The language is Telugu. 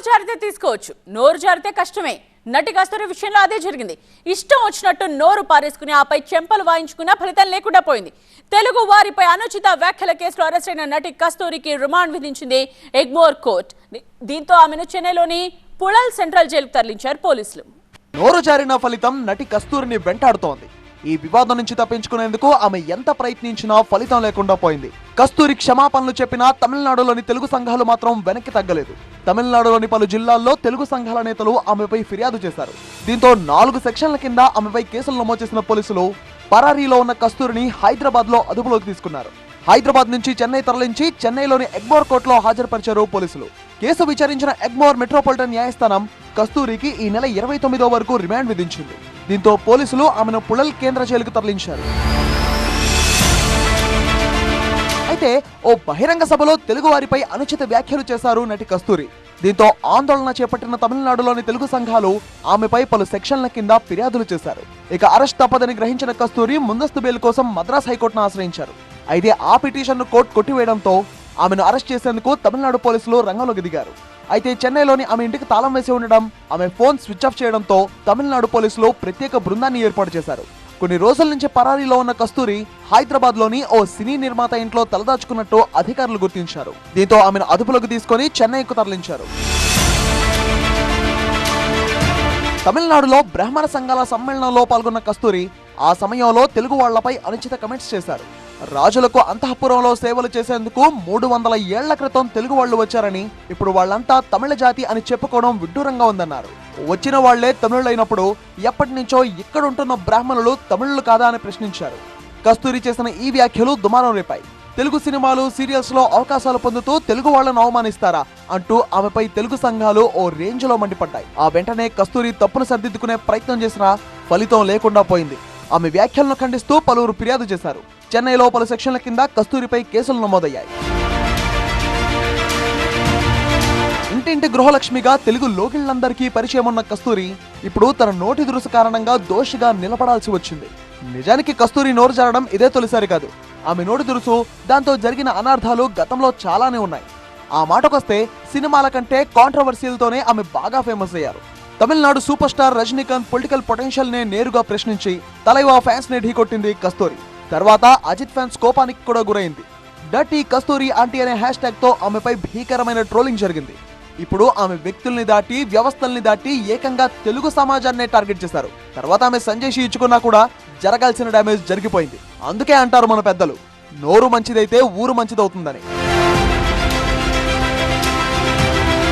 జారితే తీసుకోవచ్చు, నోరు జారితే కష్టమే. నటి కస్తూరి విషయంలో అదే జరిగింది. ఇష్టం వచ్చినట్టు నోరు పారేసుకుని ఆపై చెంపలు వాయించుకున్న ఫలితం లేకుండా పోయింది. తెలుగు వారిపై అనుచిత వ్యాఖ్యల కేసులో అరెస్ట్ అయిన నటి కస్తూరికి రిమాండ్ విధించింది ఎగ్మోర్ కోర్టు. దీంతో ఆమెను చెన్నైలోని పుళల్ సెంట్రల్ జైలుకు తరలించారు పోలీసులు. నోరు జారిన ఫలితం నటి కస్తూరిని వెంటాడుతోంది. ఈ వివాదం నుంచి తప్పించుకునేందుకు ఆమె ఎంత ప్రయత్నించినా ఫలితం లేకుండా పోయింది. కస్తూరి క్షమాపణలు చెప్పినా తమిళనాడులోని తెలుగు సంఘాలు మాత్రం వెనక్కి తగ్గలేదు. తమిళనాడులోని పలు జిల్లాల్లో తెలుగు సంఘాల నేతలు ఆమెపై ఫిర్యాదు చేశారు. దీంతో 4 సెక్షన్ల కింద ఆమెపై కేసులు నమోదు చేసిన పోలీసులు పరారీలో ఉన్న కస్తూరిని హైదరాబాద్ లో అదుపులోకి తీసుకున్నారు. హైదరాబాద్ నుంచి చెన్నై తరలించి చెన్నైలోని ఎగ్మోర్ కోర్టులో హాజరుపరిచారు పోలీసులు. కేసు విచారించిన ఎగ్మోర్ మెట్రోపాలిటన్ న్యాయస్థానం కస్తూరికి ఈ నెల 29వ వరకు రిమాండ్ విధించింది. దీంతో పోలీసులు ఆమెను పుళల్ కేంద్ర జైలుకు తరలించారు. అయితే ఓ బహిరంగ సభలో తెలుగు వారిపై అనుచిత వ్యాఖ్యలు చేశారు నటి కస్తూరి. దీంతో ఆందోళన చేపట్టిన తమిళనాడులోని తెలుగు సంఘాలు ఆమెపై పలు సెక్షన్ల కింద ఫిర్యాదులు చేశారు. ఇక అరెస్ట్ తప్పదని గ్రహించిన కస్తూరి ముందస్తు బెయిల్ కోసం మద్రాస్ హైకోర్టును ఆశ్రయించారు. అయితే ఆ పిటిషన్ను కోర్టు కొట్టివేయడంతో ఆమెను అరెస్ట్ చేసేందుకు తమిళనాడు పోలీసులు రంగంలోకి దిగారు. అయితే చెన్నైలోని ఆమె ఇంటికి తాళం వేసి ఉండడం, ఆమె ఫోన్ స్విచ్ ఆఫ్ చేయడంతో తమిళనాడు పోలీసులు ప్రత్యేక బృందాన్ని ఏర్పాటు చేశారు. కొన్ని రోజుల నుంచి పరారీలో ఉన్న కస్తూరి హైదరాబాద్ లోని ఓ సినీ నిర్మాత ఇంట్లో తలదాచుకున్నట్టు అధికారులు గుర్తించారు. దీంతో ఆమెను అదుపులోకి తీసుకుని చెన్నైకు తరలించారు. తమిళనాడులో బ్రాహ్మణ సంఘాల సమ్మేళనంలో పాల్గొన్న కస్తూరి ఆ సమయంలో తెలుగు వాళ్లపై అనుచిత కమెంట్స్ చేశారు. రాజులకు అంతఃపురంలో సేవలు చేసేందుకు 300 ఏళ్ల క్రితం తెలుగు వాళ్లు వచ్చారని, ఇప్పుడు వాళ్ళంతా తమిళ జాతి అని చెప్పుకోవడం విడ్డూరంగా ఉందన్నారు. వచ్చిన వాళ్లే తమిళులైనప్పుడు ఎప్పటి నుంచో ఇక్కడుంటున్న బ్రాహ్మణులు తమిళులు కాదా అని ప్రశ్నించారు. కస్తూరి చేసిన ఈ వ్యాఖ్యలు దుమారం రేపాయి. తెలుగు సినిమాలు, సీరియల్స్ లో అవకాశాలు పొందుతూ తెలుగు వాళ్లను అవమానిస్తారా అంటూ ఆమెపై తెలుగు సంఘాలు ఓ రేంజ్ లో మండిపడ్డాయి. ఆ వెంటనే కస్తూరి తప్పును సరిదిద్దుకునే ప్రయత్నం చేసినా ఫలితం లేకుండా పోయింది. ఆమె వ్యాఖ్యలను ఖండిస్తూ పలువురు ఫిర్యాదు చేశారు. చెన్నైలో పలు సెక్షన్ల కింద కస్తూరిపై కేసులు నమోదయ్యాయి. ఇంటింటి గృహలక్ష్మిగా తెలుగు లోకిళ్లందరికీ పరిచయం ఉన్న కస్తూరి ఇప్పుడు తన నోటి దురుసు కారణంగా దోషిగా నిలబడాల్సి వచ్చింది. నిజానికి కస్తూరి నోరు జారడం ఇదే తొలిసారి కాదు. ఆమె నోటి దురుసు, దాంతో జరిగిన అనార్థాలు గతంలో చాలానే ఉన్నాయి. ఆ మాటకొస్తే సినిమాల కంటే కాంట్రవర్సీలతోనే ఆమె బాగా ఫేమస్ అయ్యారు. Tamil Nadu super star Rajinikanth political potential నే నేరుగా ప్రశ్నించి తలైవా ఫ్యాన్స్ ని ఢీకొట్టింది కస్తూరి. తర్వాత అజిత్ ఫ్యాన్స్ కోపానికి కూడా గురైంది. డర్టీ కస్తూరి ఆంటీ అనే హ్యాష్ ట్యాగ్ తో ఆమెపై భీకరమైన ట్రోలింగ్ జరిగింది. ఇప్పుడు ఆమె వ్యక్తుల్ని దాటి, వ్యవస్థల్ని దాటి ఏకంగా తెలుగు సమాజాన్నే టార్గెట్ చేశారు. తర్వాత ఆమె సంజయ్ ఇచ్చుకున్నా కూడా జరగాల్సిన డ్యామేజ్ జరిగిపోయింది. అందుకే అంటారు మన పెద్దలు, నోరు మంచిదైతే ఊరు మంచిదవుతుందని.